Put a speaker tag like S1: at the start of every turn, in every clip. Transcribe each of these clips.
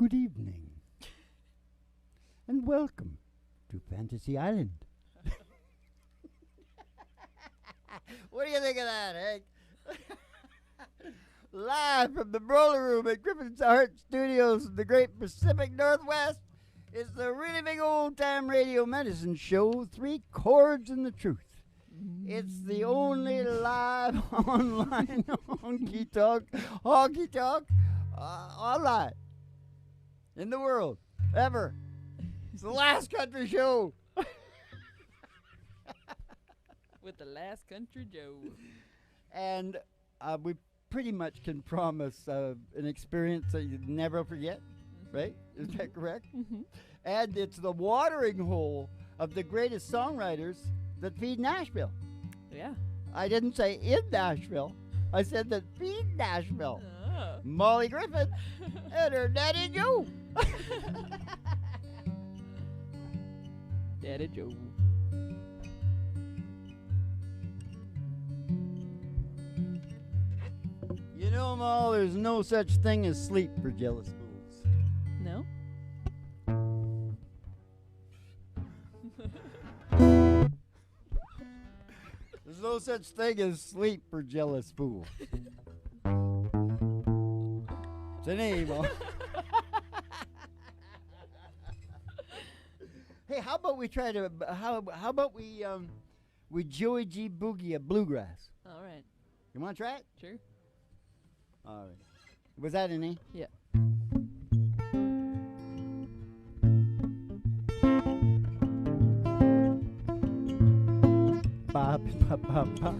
S1: Good evening, and welcome to Fantasy Island. What do you think of that, Hank? Live from the Broiler Room at Griffin's Art Studios in the great Pacific Northwest, it's the really big old-time radio medicine show, Three Chords and the Truth. It's the only live online honky tonk online in the world ever. It's the last country show.
S2: With the last country Joe.
S1: And we pretty much can promise an experience that you'd never forget, right? Is that correct? And it's the watering hole of the greatest songwriters that feed Nashville.
S2: Yeah.
S1: I didn't say in Nashville. I said that feed Nashville. Molly Griffin and her Daddy Joe.
S2: Daddy Joe.
S1: You know, Mal, there's no such thing as sleep for jealous fools.
S2: No?
S1: There's no such thing as sleep for jealous fools. It's a name. Hey, how about we try to? How about we Joey G Boogie a bluegrass?
S2: All right.
S1: You want to try it?
S2: Sure.
S1: All right. Was that an E?
S2: Yeah.
S1: Bop, bop, bop, bop.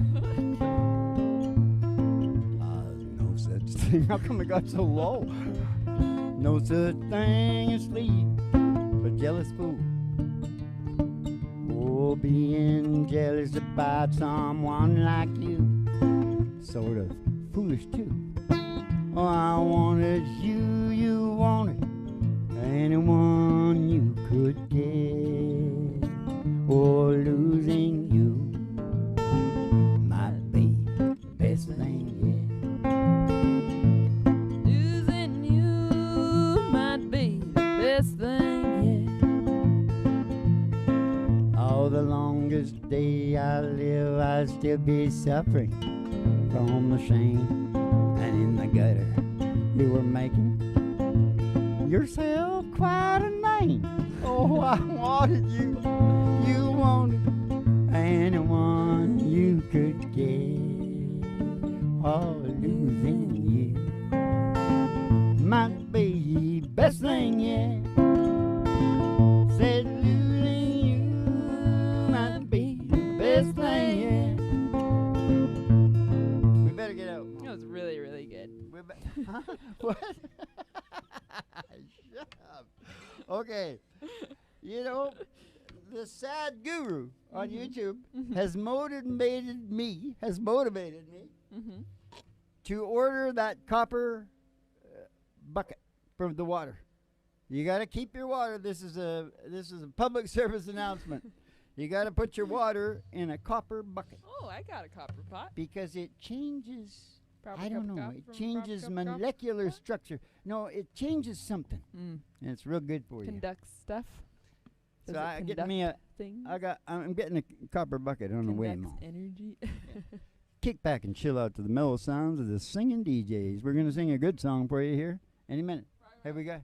S1: No such thing. How come it got so low? No such thing as sleep for jealous fool. Oh, being jealous about someone like you, sort of foolish too. Oh, I wanted you, you wanted anyone you could get. Oh, losing you might be the best thing yet.
S2: Losing you might be the best thing yet.
S1: Oh, the longest day I live, I'll still be suffering from the shame. And in the gutter, you were making yourself quite a name. Oh, I wanted you, you wanted anyone you could get. Oh, losing you might be best thing yet. Said losing you might be the best thing yet. We better get out.
S2: That was really, really good.
S1: Huh? What? Shut up. Okay. You know, the sad guru on YouTube has motivated me to order that copper bucket for the water. You got to keep your water. This is a public service announcement. You got to put your water in a copper bucket.
S2: Oh, I got a copper pot.
S1: Because it changes.
S2: Proper
S1: I don't
S2: cup of
S1: know.
S2: coffee
S1: It
S2: from
S1: changes
S2: proper cup of coffee?
S1: molecular
S2: What?
S1: structure. No, it changes something, and it's real good for you.
S2: Conduct stuff.
S1: So
S2: Does it
S1: I get
S2: conduct
S1: me a.
S2: things?
S1: I'm getting a copper bucket on the way, Mom.
S2: Conducts energy.
S1: Kick back and chill out to the mellow sounds of the singing DJs. We're gonna sing a good song for you here any minute. Here we go.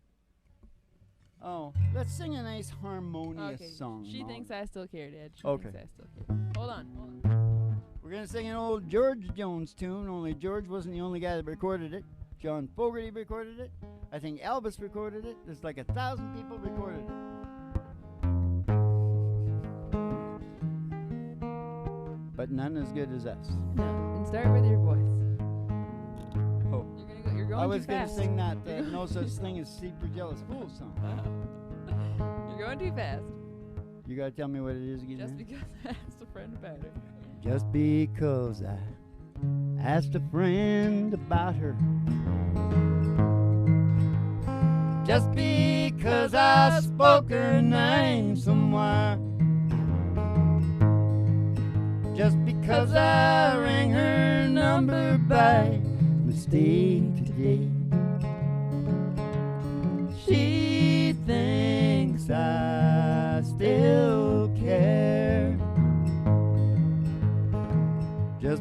S1: Oh, let's sing a nice harmonious
S2: Okay.
S1: song.
S2: She
S1: Mom.
S2: thinks I still care, Dad. She
S1: Okay.
S2: thinks I still care. Hold on.
S1: We're gonna sing an old George Jones tune. Only George wasn't the only guy that recorded it. John Fogerty recorded it. I think Elvis recorded it. There's like 1,000 people recorded it. But none as good as us.
S2: No. And start with your voice.
S1: Oh.
S2: You're going
S1: I
S2: too
S1: was going to
S2: fast.
S1: sing that No Such Thing as Sleep for Jealous Fools song.
S2: You're going too fast.
S1: You got to tell me what it is again.
S2: Just because I asked a friend about her.
S1: Just because I asked a friend about her. Just because I spoke her name somewhere. Just because I rang her number by mistake today. She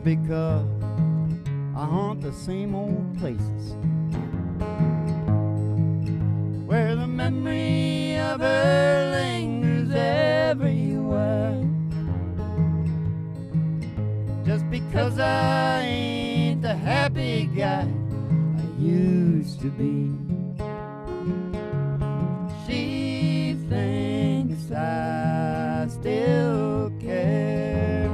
S1: because I haunt the same old places where the memory of her lingers everywhere. Just because I ain't the happy guy I used to be, she thinks I still care.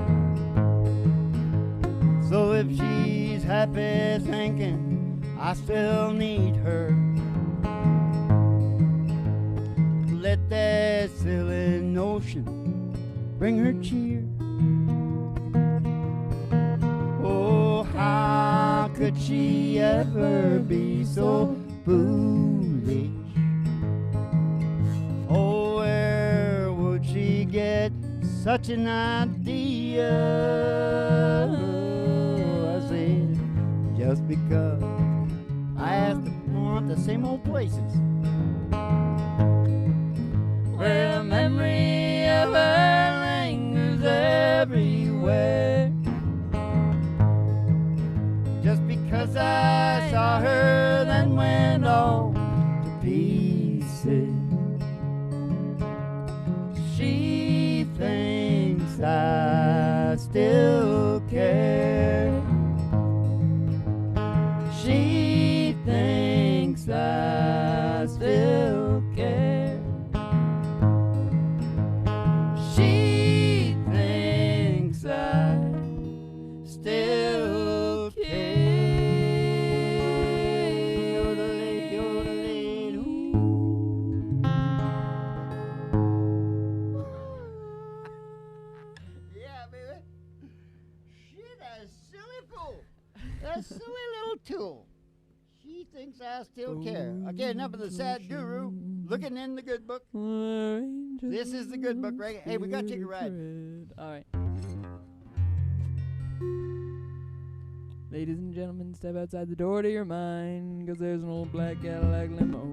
S1: So if she's happy thinking I still need her, let that silly notion bring her cheer. Oh, how could she ever be so foolish? Oh, where would she get such an idea? I said, just because I asked to want the same old places where the memory of her lingers everywhere. Just because I saw her then went all to pieces, she thinks I still care. She thinks I still care. She thinks I still care. Yodelay, yodelay, ooh. Yeah, baby. Shit, that silly fool. That silly little tool. She thinks I still care. Okay, enough of the sad guru looking in the good book. This is the good book, right? Hey, we gotta take a ride.
S2: All right. Ladies and gentlemen, step outside the door to your mind, 'cause there's an old black Cadillac limo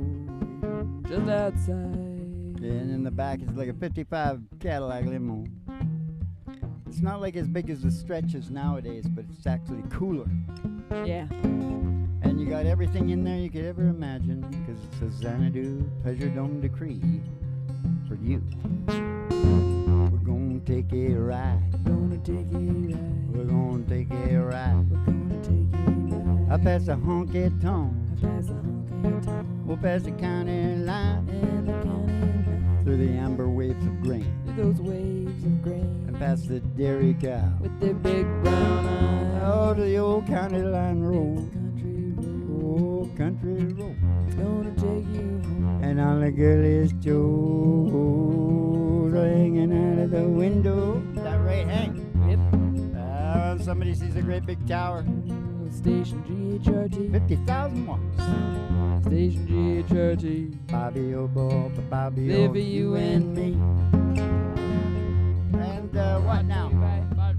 S2: just outside.
S1: Yeah, and in the back is like a 55 Cadillac limo. It's not like as big as the stretches nowadays, but it's actually cooler.
S2: Yeah.
S1: And you got everything in there you could ever imagine, because it's a Xanadu Pleasure Dome decree for you. We're gonna take a ride.
S2: Gonna take a ride.
S1: We're gonna take a ride.
S2: We're gonna take a ride.
S1: Up past the Honky Tonk.
S2: I pass the Honky Tonk
S1: We'll pass the county line.
S2: and the county line.
S1: Through the amber waves of grain.
S2: Through those waves of grain
S1: And past the dairy cow.
S2: with their big brown eyes.
S1: Oh, to the old county line road.
S2: Country road.
S1: Old country road.
S2: It's gonna take you home.
S1: And all the girlies Joes are hanging out of the window. Is that right, Hank?
S2: Yep.
S1: Somebody sees a great big tower.
S2: Station GHRT.
S1: 50,000 watts.
S2: Station GHRT.
S1: Bobby, oh, Bob, Bobby,
S2: Live
S1: oh,
S2: for you and me.
S1: And what now?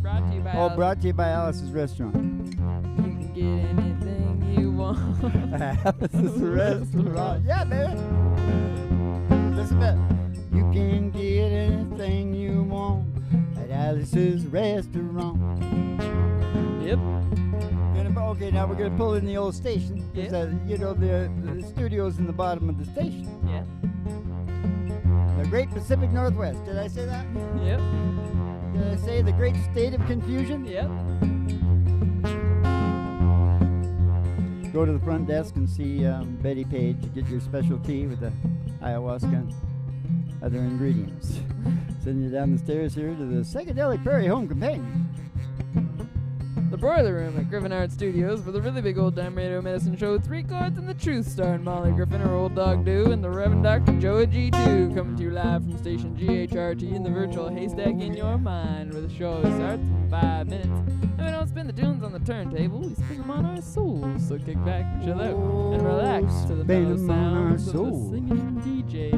S2: Brought to you by
S1: Oh, brought to you by Alice's Restaurant.
S2: You can get anything you want.
S1: Alice's Restaurant. Yeah, baby. Listen to that. You can get anything you want at Alice's Restaurant.
S2: Yep.
S1: Okay, now we're going to pull in the old station.
S2: Yeah.
S1: The studio's in the bottom of the station.
S2: Yeah.
S1: The Great Pacific Northwest. Did I say that?
S2: Yep.
S1: Did I say the Great State of Confusion?
S2: Yep.
S1: Go to the front desk and see Betty Page. Get your special tea with the ayahuasca and other ingredients. Send you down the stairs here to the Psychedelic Prairie Home Companion.
S2: The Boiler Room at Griffin Art Studios for the really big old time radio medicine show 3 Chords and the Truth, starring Molly Griffin, her old dog Do, and the Reverend Dr. Joey G2, coming to you live from station GHRT in the virtual haystack in your mind, where the show always starts in 5 minutes. And we don't spin the tunes on the turntable, we spin them on our souls. So kick back and chill out and relax to the mellow
S1: spin 'em on our
S2: sounds of the
S1: soul.
S2: singing DJ.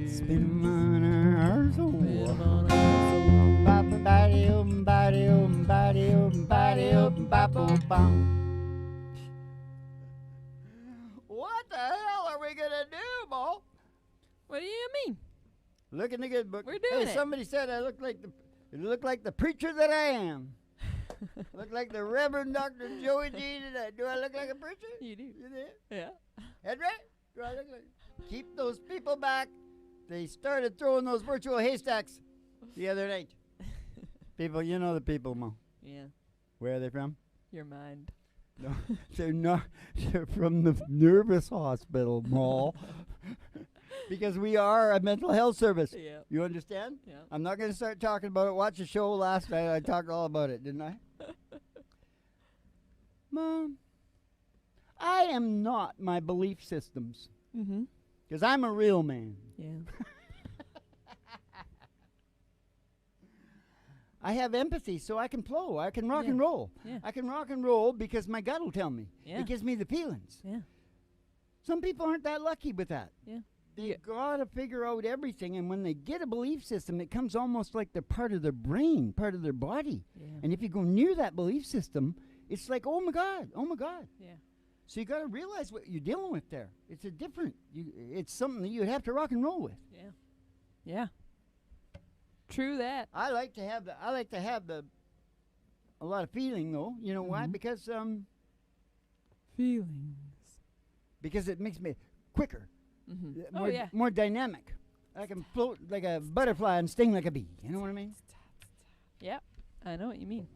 S1: Spin 'em on our soul.
S2: Spin 'em on our soul.
S1: Body open, body open, body open, body open, What the hell are we gonna do, Bo?
S2: What do you mean?
S1: Look in the good book.
S2: We're doing
S1: Hey,
S2: it.
S1: somebody said I look like the preacher that I am. Look like the Reverend Dr. Joey G today. Do I look like a preacher?
S2: You do.
S1: You did?
S2: Yeah.
S1: Henry? Do I look like? Keep those people back. They started throwing those virtual haystacks the other night. People, you know the people, Mo.
S2: Yeah.
S1: Where are they from?
S2: Your mind.
S1: No, they're not. They're from the nervous hospital, Mo. Because we are a mental health service.
S2: Yeah.
S1: You understand?
S2: Yeah.
S1: I'm not going to start talking about it. Watch the show last night. I talked all about it, didn't I? Mom, I am not my belief systems.
S2: Mm-hmm.
S1: Because I'm a real man.
S2: Yeah.
S1: I have empathy, so I can flow. I can rock
S2: Yeah.
S1: and roll.
S2: Yeah.
S1: I can rock and roll because my gut will tell me.
S2: Yeah.
S1: It gives me the feelings.
S2: Yeah.
S1: Some people aren't that lucky with that.
S2: Yeah.
S1: They
S2: Yeah.
S1: gotta figure out everything, and when they get a belief system, it comes almost like they're part of their brain, part of their body.
S2: Yeah.
S1: And if you go near that belief system, it's like, oh my God, oh my God.
S2: Yeah.
S1: So you gotta realize what you're dealing with there. It's a different. It's something that you'd have to rock and roll with.
S2: Yeah. Yeah. True that.
S1: I like to have the. A lot of feeling though. You know why?
S2: Mhm. Feelings.
S1: Because it makes me quicker.
S2: Mm-hmm.
S1: More,
S2: Oh, yeah.
S1: more dynamic. I can float like a butterfly and sting like a bee. You know what I mean?
S2: Yeah. I know what you mean.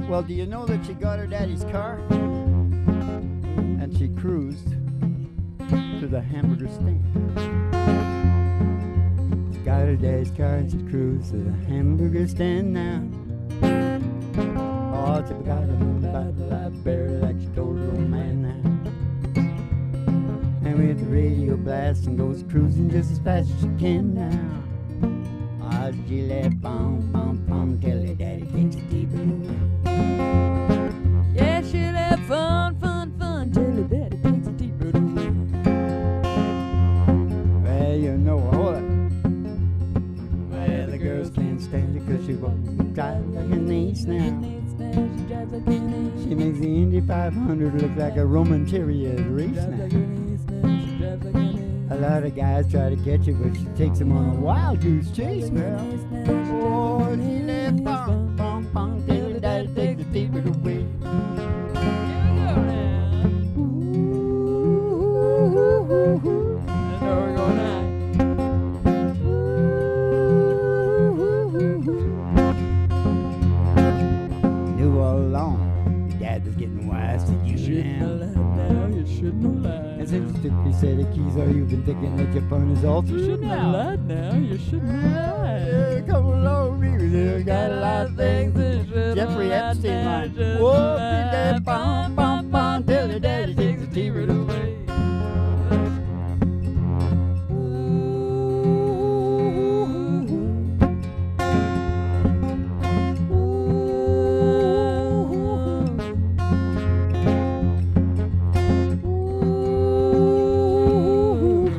S1: Well, do you know that she got her daddy's car? And she cruised to the hamburger stand. She got her daddy's car and she cruised to the hamburger stand now. Oh, she got about the library like she told her old man now. And with the radio blast and goes cruising just as fast as she can now. Oh, she left bum bum bum till her daddy takes a deep breath.
S2: Yeah, she'll have fun till her daddy takes a deep breath away.
S1: Well, you know, hold on. Well, the girls can't stand it 'cause she walks and drives like an ace now. She makes the Indy 500 look like a Roman chariot race now. A lot of guys try to catch her, but she takes them on a wild goose chase now. Oh, she left bum bum bum till her daddy takes the deep breath away. Knew all along your dad was getting wise to you now. And since you took your set of keys, or you've been thinking that your fun is all through now.
S2: You shouldn't have lied.
S1: Yeah, come along, baby. There got a lot of things that Jeffrey Epstein line. Whoop, that bum bum bum till your daddy takes the tea right away.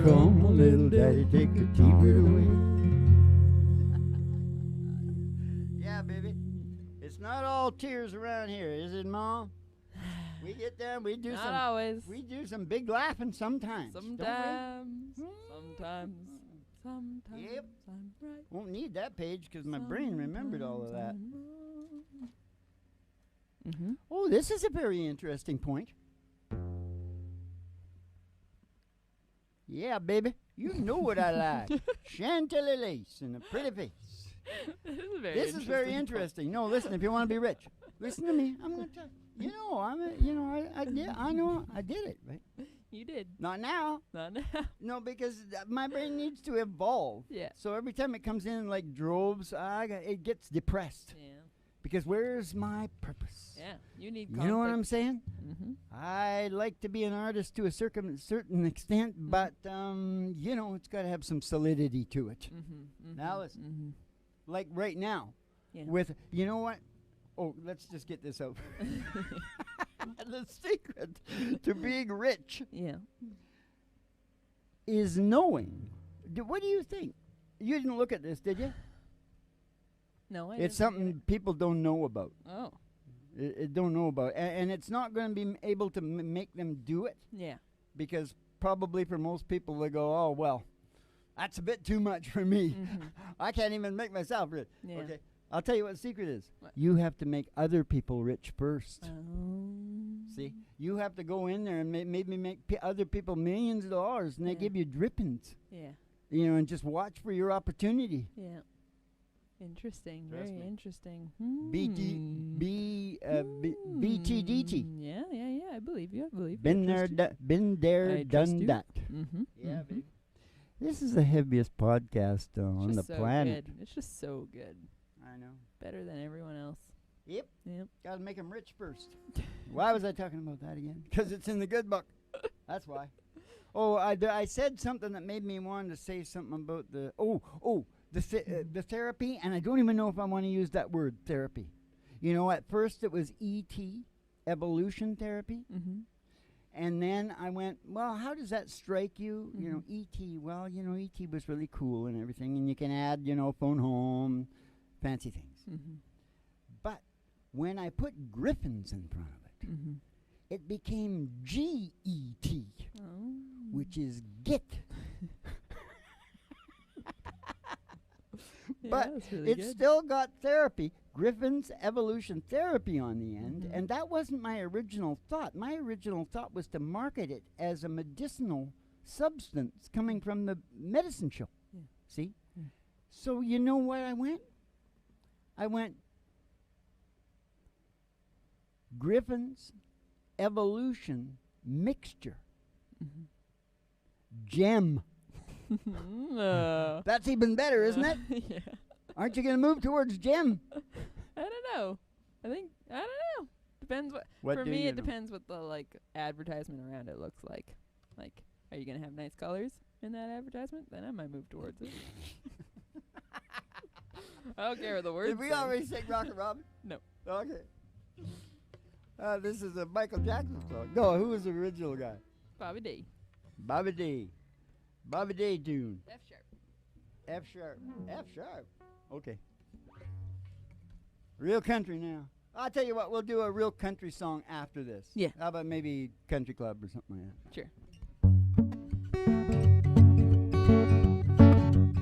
S1: Come on, little daddy, take the tea right away. Yeah, baby. It's not all tears around here, is it, Mom? We get down, we do
S2: Not always.
S1: we do some big laughing sometimes. don't we?
S2: Sometimes.
S1: Yep.
S2: I'm right.
S1: Won't need that page because my brain remembered all of that.
S2: Mm-hmm.
S1: Oh, this is a very interesting point. Yeah, baby. You know what I like. Chantilly lace and a pretty face. This is very interesting. No, listen, if you want to be rich, listen to me. I'm going to tell you. You know, I did it, right?
S2: You did.
S1: Not now.
S2: Not now.
S1: No, because my brain needs to evolve.
S2: Yeah.
S1: So every time it comes in like droves, it gets depressed.
S2: Yeah.
S1: Because where's my purpose?
S2: Yeah. You need
S1: You know what I'm saying?
S2: Mm-hmm.
S1: I like to be an artist to a certain extent, but you know, it's got to have some solidity to it.
S2: Mm-hmm.
S1: Now listen.
S2: Mm-hmm.
S1: Like right now,
S2: Yeah.
S1: with you know what? Oh, let's just get this out. The secret to being rich
S2: Yeah.
S1: is knowing. What do you think? You didn't look at this, did you?
S2: No, I
S1: It's
S2: didn't
S1: something people don't know about.
S2: look at it. Oh.
S1: It don't know about, and it's not going to be able to make them do it
S2: Yeah.
S1: because probably for most people they go, oh well, That's a bit too much for me.
S2: Mm-hmm.
S1: I can't even make myself rich.
S2: Yeah.
S1: Okay. I'll tell you what the secret is.
S2: What?
S1: You have to make other people rich first.
S2: Oh.
S1: See? You have to go in there and maybe make other people millions of dollars, and they
S2: Yeah.
S1: give you drippings.
S2: Yeah.
S1: You know, and just watch for your opportunity.
S2: Yeah. Interesting.
S1: Trust
S2: Very
S1: me.
S2: interesting.
S1: BTDT.
S2: Yeah. I believe you.
S1: Been there, been there,
S2: I trust
S1: done
S2: you.
S1: that.
S2: Mm-hmm.
S1: Yeah, baby. This is the heaviest podcast on the planet.
S2: Good. It's just so good.
S1: I know.
S2: Better than everyone else.
S1: Yep.
S2: Yep.
S1: Got to make them rich first. Why was I talking about that again? Because it's in the good book. That's why. Oh, I said something that made me want to say something about the the therapy, and I don't even know if I want to use that word, therapy. You know, at first it was ET, evolution therapy.
S2: Mm-hmm.
S1: And then I went, well, how does that strike you?
S2: Mm-hmm.
S1: You know, E.T., well, you know, E.T. was really cool and everything, and you can add, you know, phone home, fancy things.
S2: Mm-hmm.
S1: But when I put griffins in front of it,
S2: Mm-hmm.
S1: it became G-E-T,
S2: Oh.
S1: which is get.
S2: Yeah,
S1: But
S2: that's really
S1: it's
S2: good.
S1: still got therapy, Griffin's evolution therapy on the end,
S2: Mhm.
S1: and that wasn't my original thought. My original thought was to market it as a medicinal substance coming from the medicine show.
S2: Yeah.
S1: See?
S2: Yeah.
S1: So you know where I went? I went Griffin's evolution mixture.
S2: Mhm.
S1: Gem.
S2: No.
S1: That's even better, isn't it?
S2: Yeah.
S1: Aren't you going to move towards gem?
S2: I don't know. I don't know. Depends what.
S1: What
S2: For
S1: do
S2: me,
S1: you
S2: it
S1: know?
S2: depends what the advertisement around it looks like. Like, are you gonna have nice colors in that advertisement? Then I might move towards it. I don't care what the words.
S1: Did we
S2: say.
S1: already sing Rocket Robin?
S2: No.
S1: Okay. This is a Michael Jackson song. No, who was the original guy?
S2: Bobby D.
S1: Bobby D. Bobby D tune.
S2: F sharp.
S1: F sharp. F sharp. Okay. Real country now. I'll tell you what, we'll do a real country song after this.
S2: Yeah.
S1: How about maybe Country Club or something like that?
S2: Sure.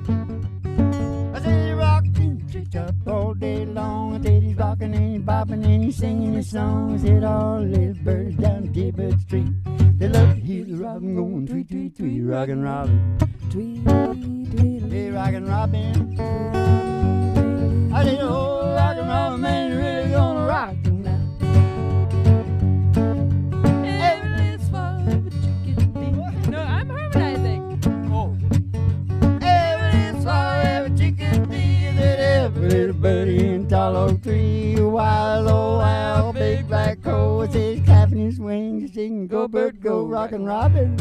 S1: I said he's rocking, treetop all day long. I said he's rocking and he's bopping and he's singing his songs. I said all little birds down T-Bird Street, they love to hear the robin going tweet, tweet, tweet, rockin' robin.
S2: Tweet, tweet,
S1: Hey, rockin' robin. I said, oh, rockin' robin, man, you really gonna rock tonight.
S2: Everything's fine, but you can be. No, I'm harmonizing.
S1: Oh. Everything's for every chicken bee, that every little birdie in tall oak tree. Wild old owl, big black crow, says clapping his wings, singing, go bird, go, rockin' robin.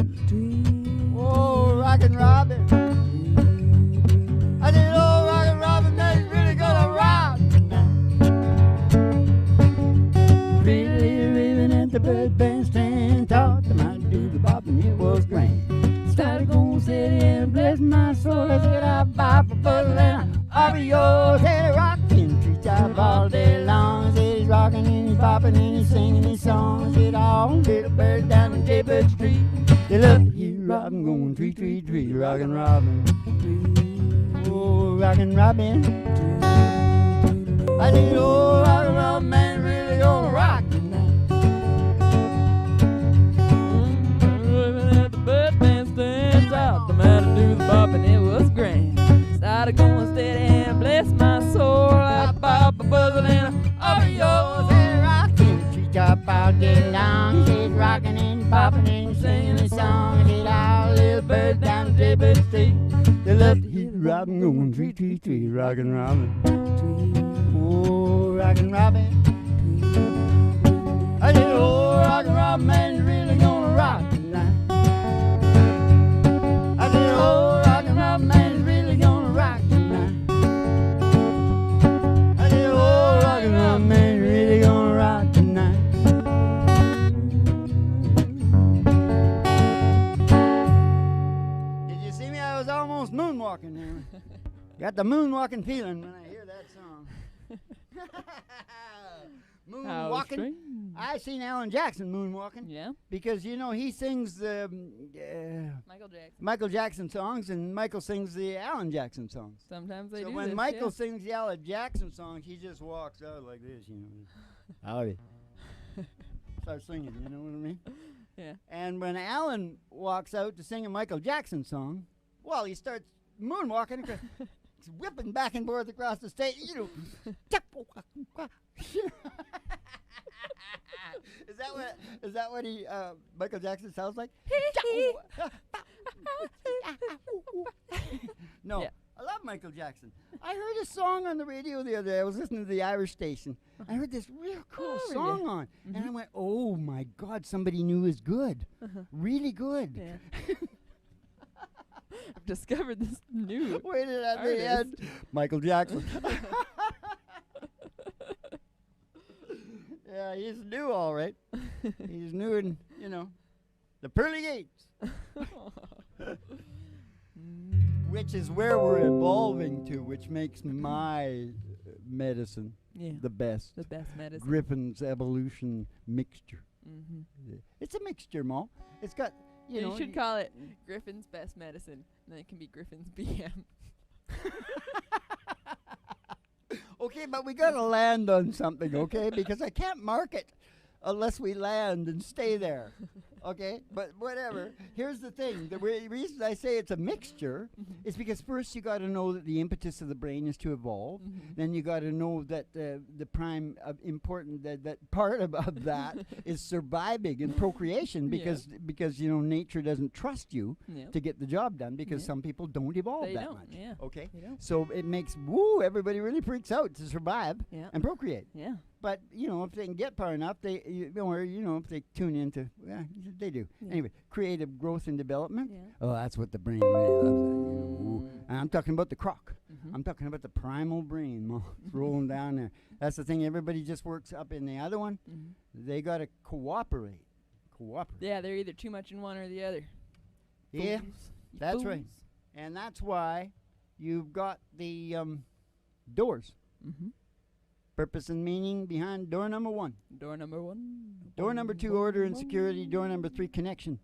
S1: Oh, rockin' robin. I said, oh, rockin' robin, man, you really gonna rock tonight. Really living at the bird bandstand, taught them how to do the bop, and it was grand. Started going city and bless my soul. I said, I bop a bottle and I'll be yours. Said, rockin' treetop all day long. Said, he's rockin' and he's bopping and he's singing his songs. Said, all little birds down in J-Bird Street, they love to hear robin going tweet, tweet, tweet, rockin' robin. Oh, rockin' robin. I said, oh, rockin' robin, man, really gonna rock tonight.
S2: Living at the bird bandstand, taught them how to do the bop, and it was grand. Started going steady and bless my soul. I bop a buzzle and I'll be yours.
S1: And rockin' treetop all day long. He's rockin' and bopping and singing his song. He's all little birds down the J-Bird Street, they love to hear the robin going tweet, tweet, tweet, rockin' robin. Oh, rockin' robin. I said, oh, rockin' robin, man, you really gonna rock tonight. I said, oh, rockin' robin, man, you really gonna rock tonight. I said, oh, rockin' robin, man, you really gonna rock tonight. Did you see me? I was almost moonwalking there. Got the moonwalking feeling when I hear that song.
S2: How
S1: Moonwalking.
S2: strange.
S1: I seen Alan Jackson moonwalking
S2: Yeah.
S1: because he sings
S2: Michael Jackson.
S1: Michael Jackson songs and Michael sings the Alan Jackson songs.
S2: Sometimes they
S1: So
S2: do
S1: when
S2: this,
S1: Michael
S2: yeah.
S1: sings the Alan Jackson song, he just walks out like this, Howdy. Starts singing, you know what I mean?
S2: Yeah.
S1: And when Alan walks out to sing a Michael Jackson song, well, he starts moonwalking, he's whipping back and forth across the stage, Is that what he Michael Jackson sounds like? No.
S2: Yeah.
S1: I love Michael Jackson. I heard a song on the radio the other day. I was listening to the Irish station. I heard this real cool song on. And I went, oh my God, somebody new is good. Really good.
S2: Yeah. I've discovered this new.
S1: Waited at the
S2: artist.
S1: end. Michael Jackson. Yeah, he's new, all right. He's new in, the pearly gates. Which is where we're evolving to, which makes my medicine the best.
S2: The best medicine.
S1: Griffin's evolution mixture.
S2: Mm-hmm.
S1: It's a mixture, Ma. It's got,
S2: You should call it Griffin's Best Medicine. And then it can be Griffin's BM.
S1: Okay, but we gotta land on something, okay? Because I can't market unless we land and stay there. Okay, but whatever. Here's the thing. The reason I say it's a mixture is because first you got to know that the impetus of the brain is to evolve. Then you got to know that the prime important that part of that is surviving and procreation because nature doesn't trust you to get the job done because some people don't evolve that much.
S2: Yeah.
S1: Okay,
S2: They don't.
S1: so it makes everybody really freaks out to survive and procreate.
S2: Yeah.
S1: But if they can get far enough, if they tune into, they do.
S2: Yeah.
S1: Anyway, creative growth and development.
S2: Yeah.
S1: Oh, that's what the brain really loves. And I'm talking about the croc. I'm talking about the primal brain. It's rolling down there. That's the thing. Everybody just works up in the other one. They got to cooperate.
S2: Yeah, they're either too much in one or the other.
S1: Yeah,
S2: Fools. You
S1: that's right.
S2: fools.
S1: And that's why you've got the doors. Purpose and meaning behind door number 1.
S2: Door number 1.
S1: Door number 2, order and security. Door number 3, connection.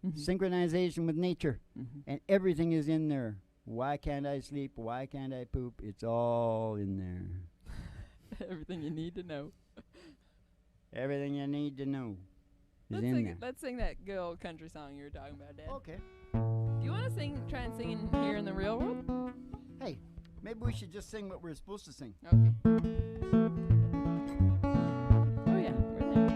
S1: Synchronization with nature. And everything is in there. Why can't I sleep? Why can't I poop? It's all in there.
S2: Everything you need to know.
S1: Everything you need to know is in there.
S2: Let's sing that good old country song you were talking about, Dad.
S1: Okay.
S2: Do you want to try and sing in here in the real world?
S1: Hey, maybe we should just sing what we're supposed to sing.
S2: Okay. Oh yeah, we're there.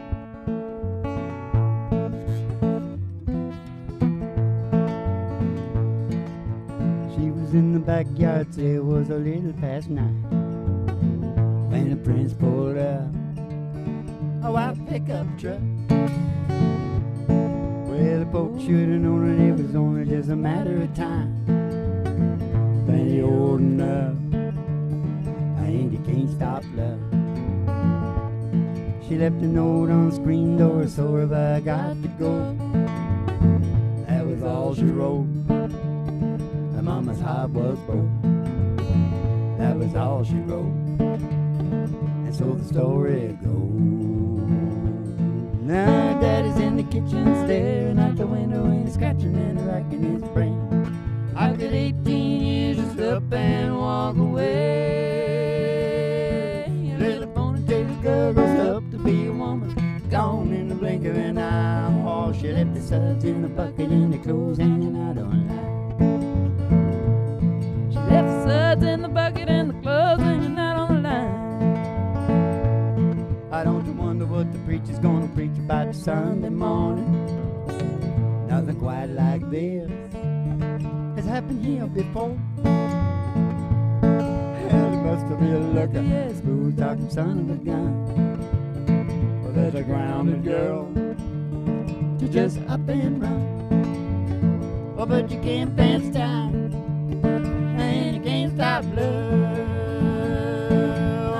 S1: She was in the backyard, so it was a little past 9 when the prince pulled up a white pickup truck. Well, the folks should have known that it was only just a matter of time. Then he opened up, and you can't stop love. She left a note on the screen door, so have I got to go. That was all she wrote. Her mama's heart was broke. That was all she wrote. And so the story goes. Now Daddy's in the kitchen staring out the window and he's scratching and racking his brain. I've got 18 years to stop and walk away. Little ponytail girl grows up to be a woman, gone in the blink of an eye. Oh, she left the suds in the bucket and the clothes hanging out on line.
S2: She left the suds in the bucket and the clothes hanging out on the line.
S1: I don't wonder what the preacher's gonna preach about Sunday morning. Nothing quite like this has happened here before. Hell, he must have been a looker. Yes, smooth talking son of a gun. Well, there's a grounded girl to just up and run. Oh, but you can't fence time, and you can't stop love.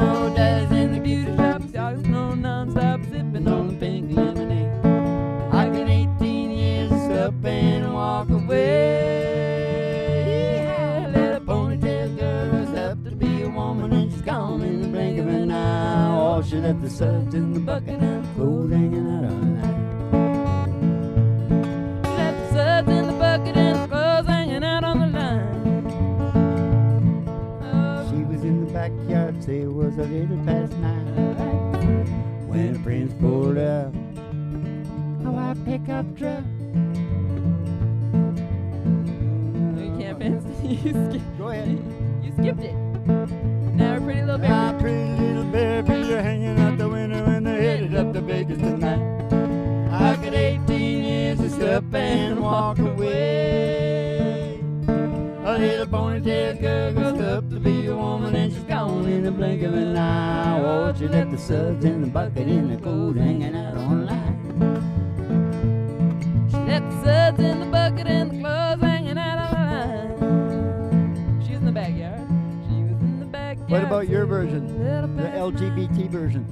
S1: Oh, Daddy's in the beauty shop, talking on non-stop, sipping on the pink lemonade. I got 18 years to stop and walk away. Little ponytail girl is up to be a woman, and she's gone in the blink of an eye. Oh, she left the suds in the bucket and the clothes hanging out on the line.
S2: She left the suds in the bucket and the clothes hanging out on the line. Oh,
S1: She was in the backyard, say it was a little past 9. When the prince pulled up a white pickup truck.
S2: you can't fancy. You skipped.
S1: Go ahead.
S2: You skipped it. Now our pretty little
S1: My
S2: baby.
S1: pretty little baby, you're hanging out the window and they're headed up to Vegas tonight. I got 18 years to step and walk away. A little ponytail girl grows up to be a woman and she's gone in the blink of an eye. Oh, she left the suds in the bucket in the coat hanging out on the line.
S2: She left the suds in the bucket and the clothes hanging out on the line. She was in the backyard. She was in the backyard.
S1: What about your
S2: till
S1: version?
S2: a little
S1: The
S2: past
S1: LGBT
S2: 9.
S1: version.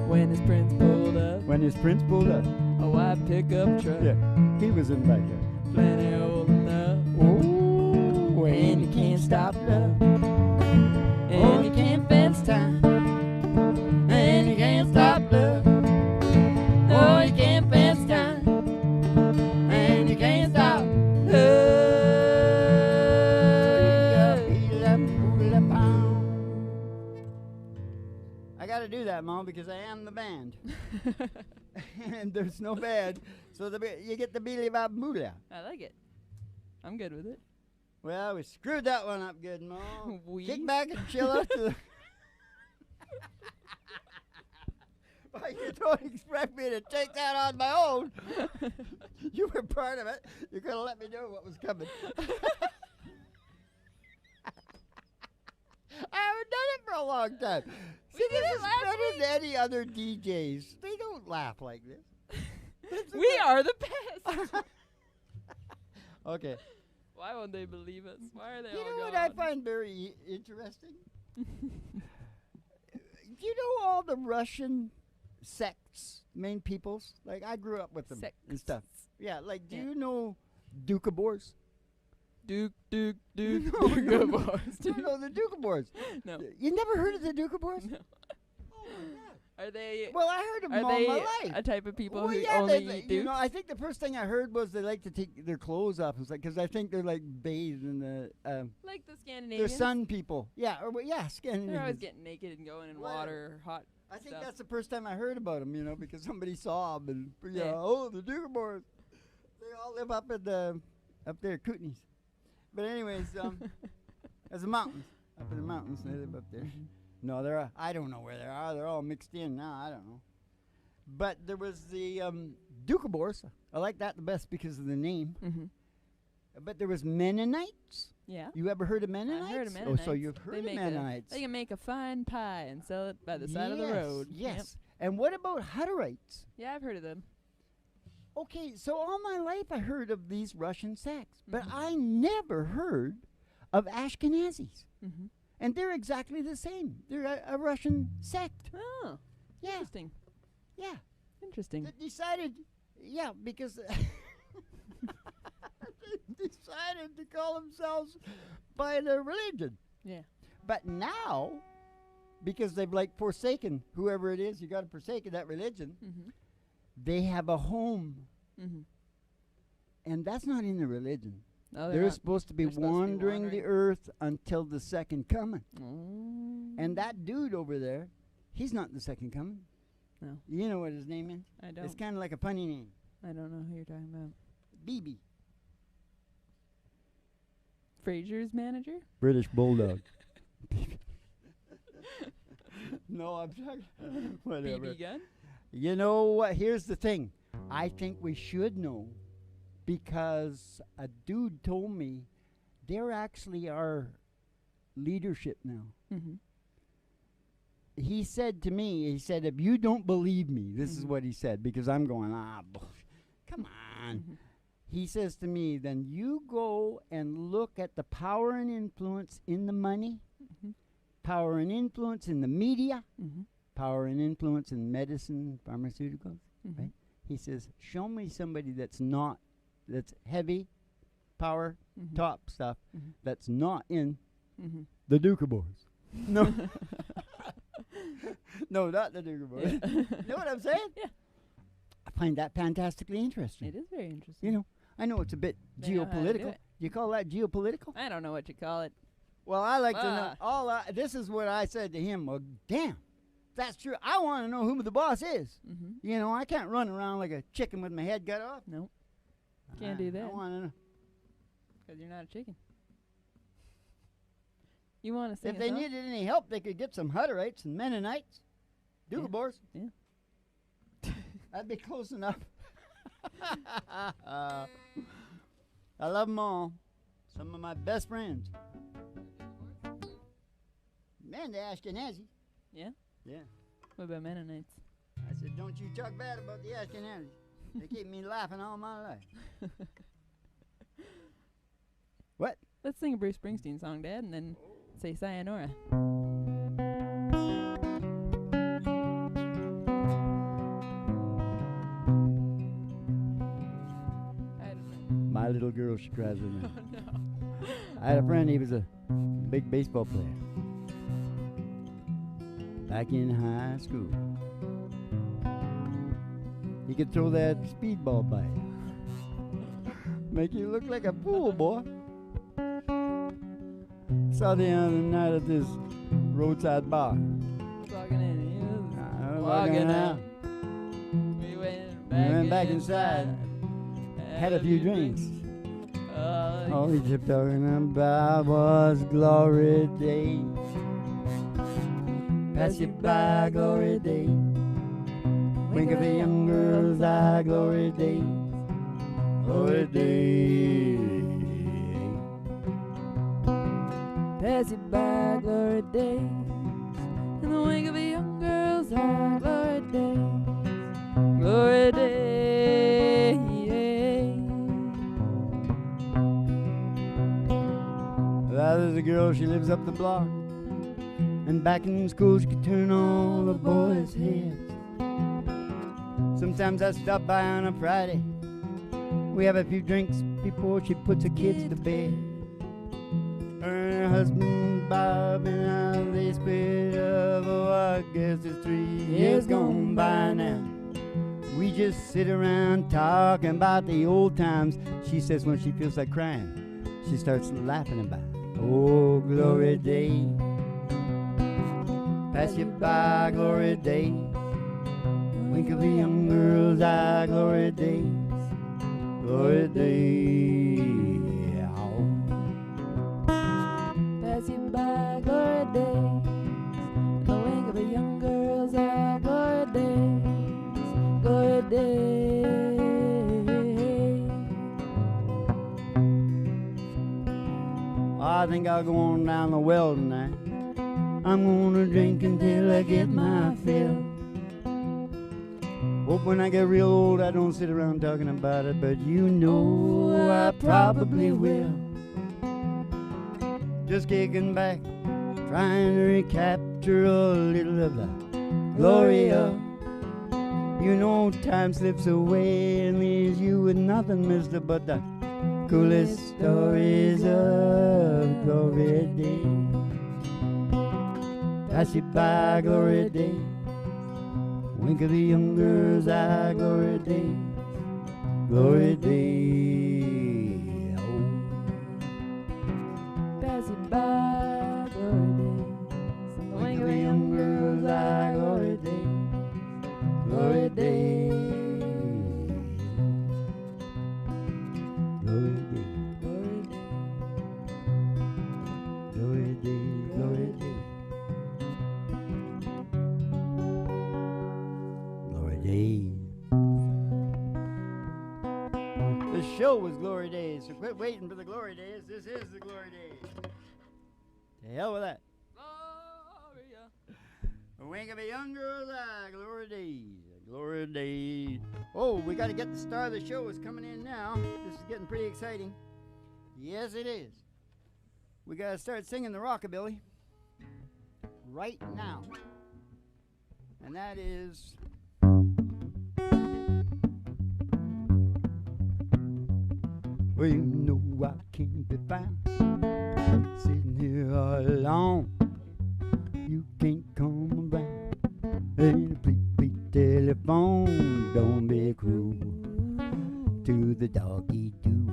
S2: When his prince pulled up
S1: When his prince pulled up.
S2: a white pickup truck.
S1: Yeah, he was in the backyard.
S2: Plenty old enough.
S1: Oh,
S2: And you can't stop love. And you can't fence time. And you can't stop love. Oh, you can't fence time. And you can't stop love.
S1: I gotta do that, Mom, because I am the band. And there's no band, so you get the beely bop moolah.
S2: I like it. I'm good with it.
S1: Well, we screwed that one up good, Mom.
S2: We?
S1: Kick back and chill out to the... Well, you don't expect me to take that on my own. You were part of it. You're gonna let me know what was coming. I haven't done it for a long time. See,
S2: did
S1: this
S2: it
S1: is
S2: last
S1: better
S2: week.
S1: than any other DJs. They don't laugh like this.
S2: We are the best.
S1: Okay.
S2: Why won't they believe us? Why are they
S1: You
S2: all
S1: know
S2: gone?
S1: what I find very interesting? Do you know all the Russian sects, main peoples? Like, I grew up with them and
S2: Sects.
S1: stuff. Yeah, like, do
S2: Yeah.
S1: you know Doukhobors?
S2: Duke,
S1: No,
S2: good
S1: no,
S2: boys.
S1: No, no, the Doukhobors.
S2: No.
S1: You never heard of the Doukhobors?
S2: No.
S1: Oh, my God.
S2: Are they?
S1: Well, I heard of them
S2: Are
S1: all
S2: they
S1: my life.
S2: a type of people
S1: Well,
S2: who
S1: yeah,
S2: only
S1: they,
S2: eat
S1: you know,
S2: dukes?
S1: I think the first thing I heard was they like to take their clothes off. Because I think they're like bathed in the
S2: Like the
S1: they're
S2: Scandinavians.
S1: sun people. Yeah, or yeah,
S2: They're always
S1: Scandinavians.
S2: getting naked and going in
S1: Whatever.
S2: water or hot.
S1: I think
S2: stuff.
S1: that's the first time I heard about them, you know, because somebody saw them and
S2: Yeah.
S1: oh, the Doukhobors. They all live up in the up there, Kootenays. But anyways, there's the mountains up in the mountains. They live up there. No, they're I don't know where they are. They're all mixed in now. I don't know. But there was the Doukhobors. I like that the best because of the name.
S2: Mm-hmm.
S1: But there was Mennonites.
S2: Yeah.
S1: You ever heard of Mennonites?
S2: I heard of
S1: Oh,
S2: Mennonites.
S1: so you've heard
S2: They
S1: of
S2: make
S1: Mennonites.
S2: They can make a fine pie and sell it by the side of the road.
S1: Yes.
S2: Yep.
S1: And what about Hutterites?
S2: Yeah, I've heard of them.
S1: Okay, so all my life I heard of these Russian sects, but
S2: Mhm.
S1: I never heard of Ashkenazis.
S2: Mm-hmm.
S1: And they're exactly the same. They're a Russian sect.
S2: Oh,
S1: Yeah,
S2: interesting.
S1: yeah.
S2: Interesting.
S1: They decided, yeah, because they decided to call themselves by their religion.
S2: Yeah.
S1: But now, because they've like forsaken whoever it is, you got to forsake that religion,
S2: Mm-hmm.
S1: they have a home.
S2: Mm-hmm.
S1: And that's not in the religion.
S2: No,
S1: They're
S2: not.
S1: supposed to be
S2: They're supposed to be
S1: wandering the
S2: wandering.
S1: earth until the second coming.
S2: Mm.
S1: And that dude over there, he's not the second coming.
S2: No.
S1: You know what his name is?
S2: I don't.
S1: It's kind of like a funny name.
S2: I don't know who you're talking about.
S1: BB.
S2: Frasier's manager?
S1: British Bulldog. No, I'm talking. Whatever.
S2: BB gun?
S1: You know what? Here's the thing. I think we should know because a dude told me they're actually our leadership now.
S2: Mm-hmm.
S1: He said to me, he said, if you don't believe me, this is
S2: Mhm.
S1: what he said, because I'm going, come on.
S2: Mhm.
S1: He says to me, then you go and look at the power and influence in the money,
S2: Mhm.
S1: power and influence in the media,
S2: Mm-hmm.
S1: power and influence in medicine, pharmaceuticals,
S2: Mm-hmm.
S1: right? He says, show me somebody that's heavy power,
S2: Mm-hmm.
S1: top stuff,
S2: Mhm.
S1: that's not in
S2: Mm-hmm.
S1: the Doukhobors. No. No, not the Dugan boys.
S2: Yeah.
S1: You know what I'm saying?
S2: Yeah.
S1: I find that fantastically interesting.
S2: It is very interesting.
S1: You know, I know it's a bit
S2: They know how to do
S1: geopolitical.
S2: it.
S1: Do you call that geopolitical?
S2: I don't know what you call it.
S1: Well, I like to know. This is what I said to him. Well, damn, that's true. I want to know who the boss is.
S2: Mm-hmm.
S1: You know, I can't run around like a chicken with my head cut off.
S2: Nope. Can't do that.
S1: I want to know.
S2: Because you're not a chicken. You want to sing
S1: If
S2: a
S1: they
S2: song?
S1: needed any help, they could get some Hutterites and Mennonites. Dougalbors.
S2: Yeah.
S1: That'd be close enough. I love them all. Some of my best friends. Man, the Ashkenazi.
S2: Yeah?
S1: Yeah.
S2: What about Mennonites?
S1: I said, don't you talk bad about the Ashkenazi. They keep me laughing all my life. What?
S2: Let's sing a Bruce Springsteen song, Dad, and then say sayonara.
S1: My little girl, she cries with me.
S2: Oh, no.
S1: I had a friend, he was a big baseball player. Back in high school. He could throw that speedball by you. Make you look like a fool, boy. Saw the other night at this roadside bar.
S2: Walking in,
S1: Walking out.
S2: We went
S1: Back inside. Had a few drinks. All we kept talking about was glory days. Pass you by, glory days. Wink of a young girl's eye, glory days. Glory days.
S2: Pass you by, glory days. In the wink of a young girl's eye, glory days. Glory days.
S1: Well, there's a girl, she lives up the block. And back in school, she could turn all the boys' heads. Sometimes I stop by on a Friday. We have a few drinks before she puts her kids to bed. Her and her husband, Bob, and I, they split up. Oh, I guess it's 3 years gone by now. We just sit around talking about the old times. She says when she feels like crying, she starts laughing about it. Oh, glory days. Pass you by, glory days. Wink of a young girl's eye, glory days. Glory days.
S2: Pass you by, glory days. The wink of a young girl's eye, glory days. Glory days.
S1: I think I'll go on down the well tonight. I'm gonna drink until I get my fill. Hope when I get real old I don't sit around talking about it, but you know I probably will. Just kicking back, trying to recapture a little of the glory of. You know time slips away and leaves you with nothing, mister, but the coolest stories of glory days. Pass you by, glory days. Wink of the young girl's eye, glory days. Glory days. Oh.
S2: Pass you by, glory days. The
S1: Wink of a young girl's eye, glory days. Glory days. Glory days. Glory days. Glory days. Glory days. The show was Glory Days, so quit waiting for the Glory Days. This is the Glory Days. To hell with that.
S2: Gloria.
S1: A wink of a young girl's eye, Glory Days. Glory Days. Oh, we got to get the star of the show is coming in now. This is getting pretty exciting. Yes, it is. We got to start singing the rockabilly right now. And that is... Well, you know I can't be found sitting here all alone. You can't come around And please, please, telephone, don't be cruel to the doggy do.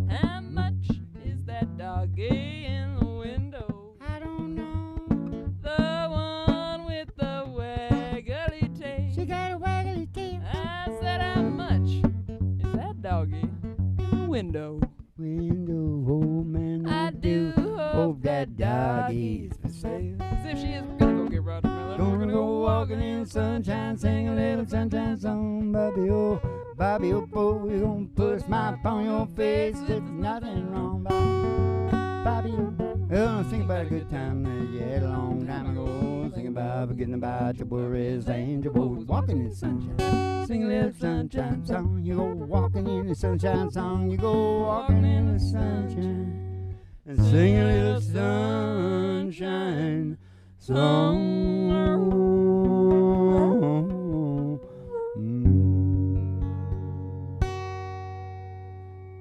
S2: How much is that doggy in the window?
S1: I don't know.
S2: The one with the waggly tail.
S1: She got a waggly tail.
S2: I said, how much is that doggy in the window?
S1: Window, old man,
S2: I do hope that doggy's
S1: for sale.
S2: As if she is, we're gonna go get Roger Miller. We're
S1: Gonna go walking in the sunshine, sing a little sunshine song, Bobby, oh, boy, you gonna put a smile upon your face. There's nothing wrong, Bobby, oh. Well, think about a good time that you had a long time ago. Sing about forgetting about your worries and your woes. Walking in the sunshine, sing a little sunshine song. You go walking in the sunshine song. You go walking in the sunshine and sing a little sunshine song.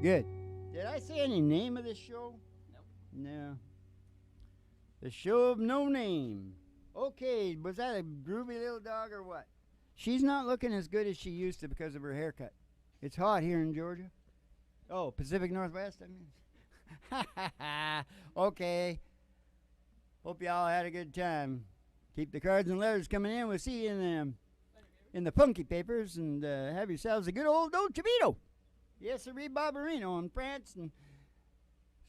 S1: Good. Did I say any name of this show? No. The show of no name. Okay, was that a groovy little dog or what? She's not looking as good as she used to because of her haircut. It's hot here in Georgia. Oh, Pacific Northwest, I mean. Okay. Hope y'all had a good time. Keep the cards and letters coming in. We'll see you in the funky papers, and have yourselves a good old Dolce Vito. Yes, sir, Barbarino in France and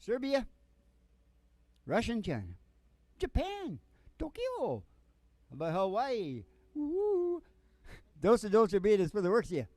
S1: Serbia, Russia and China, Japan, Tokyo, how about Hawaii? Woo! Dos Dolce Vitas for the works of you.